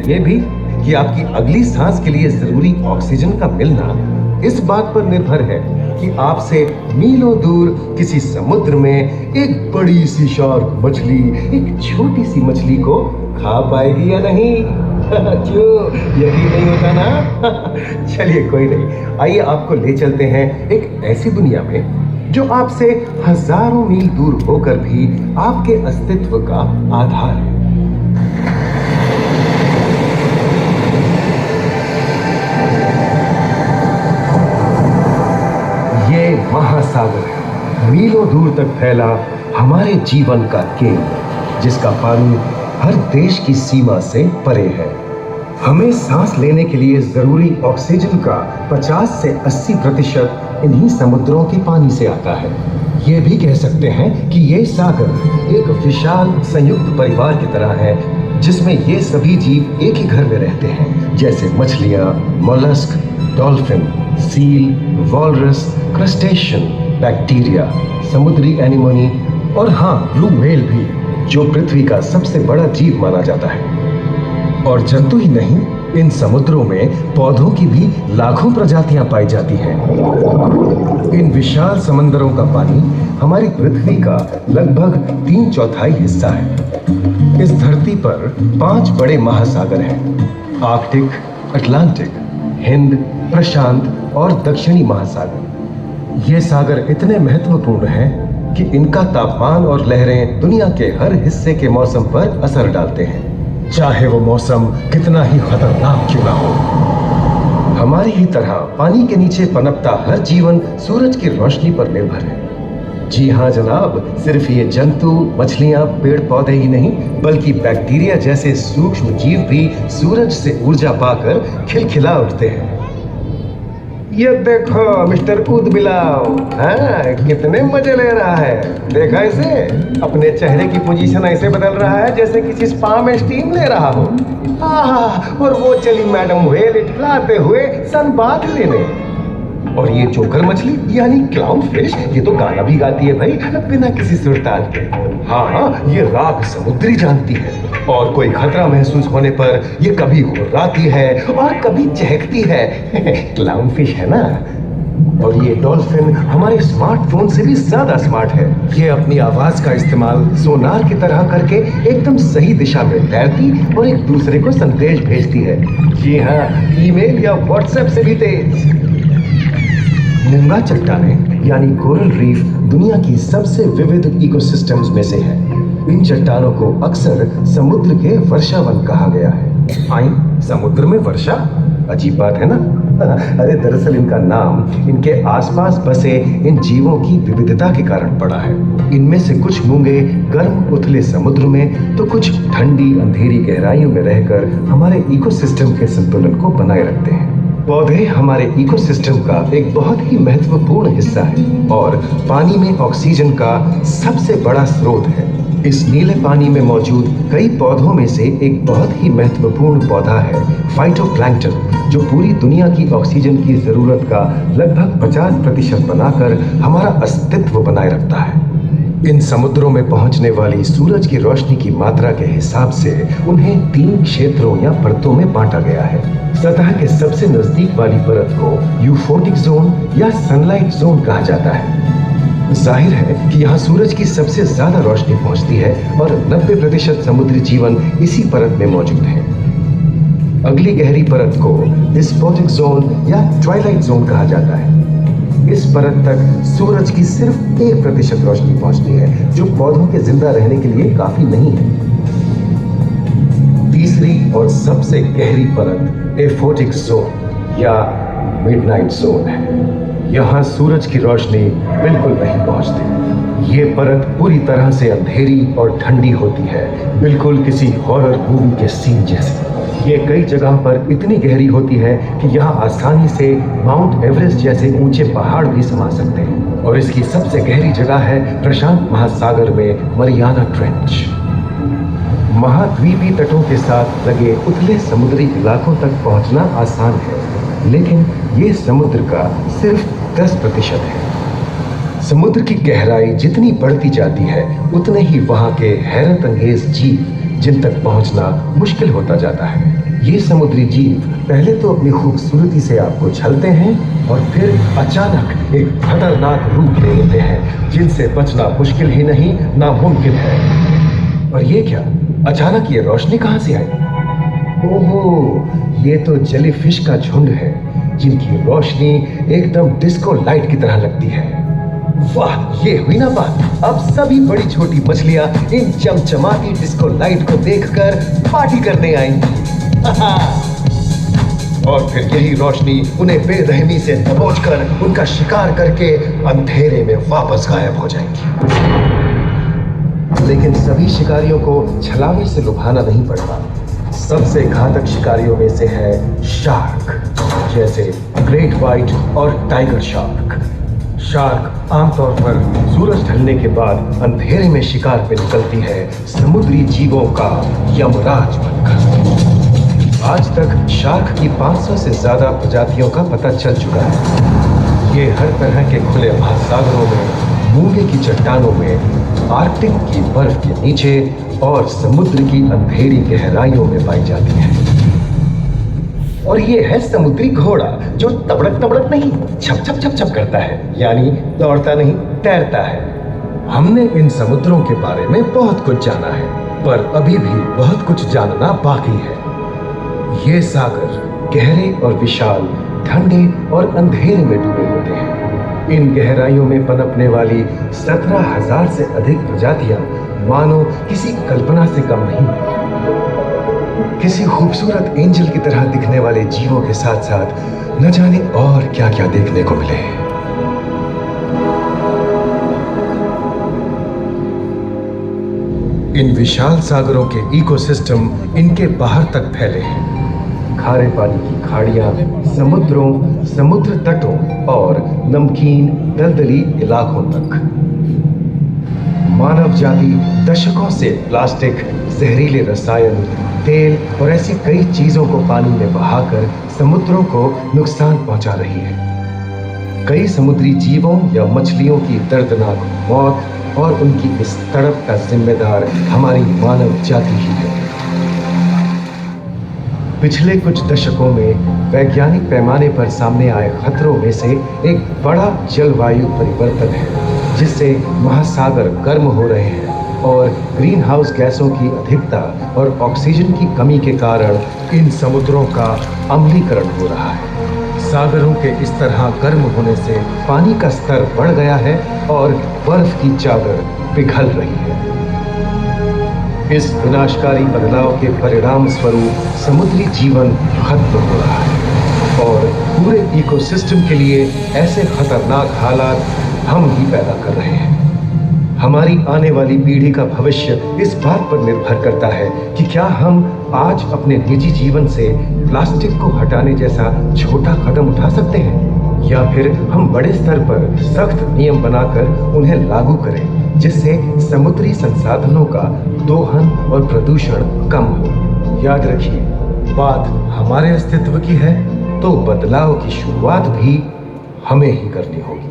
ये भी कि आपकी अगली सांस के लिए जरूरी ऑक्सीजन का मिलना इस बात पर निर्भर है कि आपसे मीलों दूर किसी समुद्र में एक बड़ी सी शार्क मछली एक छोटी सी मछली को खा पाएगी या नहीं। क्यों यकीन नहीं होता ना? चलिए कोई नहीं, आइए आपको ले चलते हैं एक ऐसी दुनिया में जो आपसे हजारों मील दूर होकर भी आपके अस्तित्व का आधार है। ये महासागर है, मीलों दूर तक फैला हमारे जीवन का केंद्र, जिसका पानी हर देश की सीमा से परे है। हमें सांस लेने के लिए जरूरी ऑक्सीजन का 50 से 80% इन्हीं समुद्रों के पानी से आता है। ये भी कह सकते हैं कि ये सागर एक विशाल संयुक्त परिवार की तरह है, जिसमें ये सभी जीव एक ही घर में रहते हैं, जैसे मछलियाँ, mollusc, dolphin, seal, walrus, crustacean, bacteria, समुद्री एनिमोनी और हाँ, ब्लू व्हेल भी, जो पृथ्वी का सबसे बड़ा जीव माना जाता है। और जंतु ही नहीं, इन समुद्रों में पौधों की भी लाखों प्रजातियां पाई जाती हैं। इन विशाल समंदरों का पानी हमारी पृथ्वी का लगभग 3/4 हिस्सा है। इस धरती पर 5 बड़े महासागर हैं: आर्कटिक, अटलांटिक, हिंद, प्रशांत और दक्षिणी महासागर। ये सागर इतने महत्वपूर्ण हैं कि इनका तापमान और लहरें दुनिया के हर हिस्से के मौसम पर असर डालते हैं, चाहे वो मौसम कितना ही खतरनाक क्यों ना हो। हमारी ही तरह पानी के नीचे पनपता हर जीवन सूरज की रोशनी पर निर्भर है। जी हाँ जनाब, सिर्फ ये जंतु, मछलियाँ, पेड़ पौधे ही नहीं, बल्कि बैक्टीरिया जैसे सूक्ष्म जीव भी सूरज से ऊर्जा पाकर खिलखिला उठते हैं। ये देखो मिस्टर ऊदबिलाव, हाँ, कितने मजे ले रहा है। देखा इसे, अपने चेहरे की पोजीशन ऐसे बदल रहा है जैसे किसी स्पा में स्टीम ले रहा हो। और वो चली मैडम व्हेल इठलाते हुए सनबाथ लेने। और ये जोकर मछली यानी क्लाउन फिश, ये तो गाना भी गाती है भाई, बिना किसी सुरताल के। हाँ, ये राग समुद्री जानती है और कोई खतरा महसूस होने पर ये कभी गुर्राती है और कभी चहकती है। क्लाउन फिश है ना। और ये डॉल्फिन हमारे स्मार्टफोन से भी ज्यादा स्मार्ट है। ये अपनी आवाज का इस्तेमाल सोनार की तरह करके एकदम सही दिशा में तैरती और एक दूसरे को संदेश भेजती है। जी हाँ, ईमेल या व्हाट्सएप से भी तेज। निम्रा चट्टानें यानी कोरल रीफ दुनिया की सबसे विविध इकोसिस्टम्स में से है। इन चट्टानों को अक्सर समुद्र के वर्षावन कहा गया है। आई, समुद्र में वर्षा, अजीब बात है ना। अरे दरअसल इनका नाम इनके आसपास बसे इन जीवों की विविधता के कारण पड़ा है। इनमें से कुछ मूंगे गर्म उथले समुद्र में, तो कुछ ठंडी अंधेरी गहराइयों में रहकर हमारे इकोसिस्टम के संतुलन को बनाए रखते हैं। पौधे हमारे इकोसिस्टम का एक बहुत ही महत्वपूर्ण हिस्सा है और पानी में ऑक्सीजन का सबसे बड़ा स्रोत है। इस नीले पानी में मौजूद कई पौधों में से एक बहुत ही महत्वपूर्ण पौधा है फाइटोप्लैंक्टन, जो पूरी दुनिया की ऑक्सीजन की जरूरत का लगभग 50% बनाकर हमारा अस्तित्व बनाए रखता है। इन समुद्रों में पहुंचने वाली सूरज की रोशनी की मात्रा के हिसाब से उन्हें 3 क्षेत्रों या परतों में बांटा गया है। सतह के सबसे नजदीक वाली परत को यूफोटिक जोन या सनलाइट जोन कहा जाता है। जाहिर है कि यहाँ सूरज की सबसे ज्यादा रोशनी पहुंचती है और 90% समुद्री जीवन इसी परत में मौजूद है। अगली गहरी परत को डिस्पोटिक जोन या ट्वाइलाइट जोन कहा जाता है। इस परत तक सूरज की सिर्फ 1% रोशनी पहुंचती है, जो पौधों के जिंदा रहने के लिए काफी नहीं है। तीसरी और सबसे गहरी परत एफोटिक जोन या मिडनाइट जोन है। यहाँ सूरज की रोशनी बिल्कुल नहीं पहुंचती। ये परत पूरी तरह से अंधेरी और ठंडी होती है, बिल्कुल किसी हॉरर मूवी के सीन जैसे। ये कई जगह पर इतनी गहरी होती है कि यहाँ आसानी से माउंट एवरेस्ट जैसे ऊंचे पहाड़ भी समा सकते हैं। और इसकी सबसे गहरी जगह है प्रशांत महासागर में मरियाना ट्रेंच। महाद्वीपीय तटों के साथ लगे उथले समुद्री इलाकों तक पहुंचना आसान है, लेकिन ये समुद्र का सिर्फ 10% है। समुद्र की गहराई जितनी बढ़ती जाती है, उतने ही वहां के हैरत अंगेज जीव जिन तक पहुंचना मुश्किल होता जाता है। ये समुद्री जीव पहले तो अपनी खूबसूरती से आपको छलते हैं और फिर अचानक एक खतरनाक रूप ले लेते हैं जिनसे बचना मुश्किल ही नहीं नामुमकिन है। और ये क्या, अचानक ये रोशनी कहां से आई? ओहो, ये तो जेलीफिश का झुंड है जिनकी रोशनी एकदम डिस्को लाइट की तरह लगती है। वाह, ये हुई ना बात। अब सभी बड़ी छोटी मछलियां इन चमचमाती डिस्को लाइट को देखकर पार्टी करने आएंगी। और फिर यही रोशनी उन्हें बेरहमी से दबोचकर उनका शिकार करके अंधेरे में वापस गायब हो जाएंगी। लेकिन सभी शिकारियों को छलावे से लुभाना नहीं पड़ता। सबसे घातक शिकारियों में से है शार्क, जैसे ग्रेट व्हाइट और टाइगर शार्क। शार्क आमतौर पर सूरज ढलने के बाद अंधेरे में शिकार पे निकलती है, समुद्री जीवों का यमराज बनकर। आज तक शार्क की 500 से ज्यादा प्रजातियों का पता चल चुका है। ये हर तरह के खुले महासागरों में, मूंगे की चट्टानों में, आर्कटिक की बर्फ के नीचे और समुद्र की अंधेरी गहराइयों में पाई जाती है। और ये है समुद्री घोड़ा, जो तबड़क तबड़क नहीं, छप छप छप छप करता है, यानी दौड़ता नहीं, तैरता है। हमने इन समुद्रों के बारे में बहुत कुछ जाना है, पर अभी भी बहुत कुछ जानना बाकी है। ये सागर गहरे और विशाल, ठंडे और अंधेरे में डूबे होते हैं। इन गहराइयों में पनपने वाली 17,000 से अधिक प्रजातियां मानो किसी कल्पना से कम नहीं। किसी खूबसूरत एंजल की तरह दिखने वाले जीवों के साथ साथ न जाने और क्या क्या देखने को मिले। इन विशाल सागरों के इकोसिस्टम इनके बाहर तक फैले हैं। खारे पानी की खाड़ियां, समुद्रों, समुद्र तटों और नमकीन दलदली इलाकों तक। मानव जाति दशकों से प्लास्टिक, जहरीले रसायन, तेल और ऐसी कई चीजों को पानी में बहाकर समुद्रों को नुकसान पहुंचा रही है। कई समुद्री जीवों या मछलियों की दर्दनाक मौत और उनकी इस तड़प का जिम्मेदार हमारी मानव जाति ही है। पिछले कुछ दशकों में वैज्ञानिक पैमाने पर सामने आए खतरों में से एक बड़ा जलवायु परिवर्तन है, जिससे महासागर गर्म हो रहे हैं और ग्रीन हाउस गैसों की अधिकता और ऑक्सीजन की कमी के कारण इन समुद्रों का अम्लीकरण हो रहा है। सागरों के इस तरह गर्म होने से पानी का स्तर बढ़ गया है और बर्फ की चादर पिघल रही है। इस विनाशकारी बदलाव के परिणाम स्वरूप समुद्री जीवन खत्म हो रहा है और पूरे इकोसिस्टम के लिए ऐसे खतरनाक हालात हम ही पैदा कर रहे हैं। हमारी आने वाली पीढ़ी का भविष्य इस बात पर निर्भर करता है कि क्या हम आज अपने निजी जीवन से प्लास्टिक को हटाने जैसा छोटा कदम उठा सकते हैं, या फिर हम बड़े स्तर पर सख्त नियम बनाकर उन्हें लागू करें, जिससे समुद्री संसाधनों का दोहन और प्रदूषण कम हो। याद रखिए, बात हमारे अस्तित्व की है, तो बदलाव की शुरुआत भी हमें ही करनी होगी।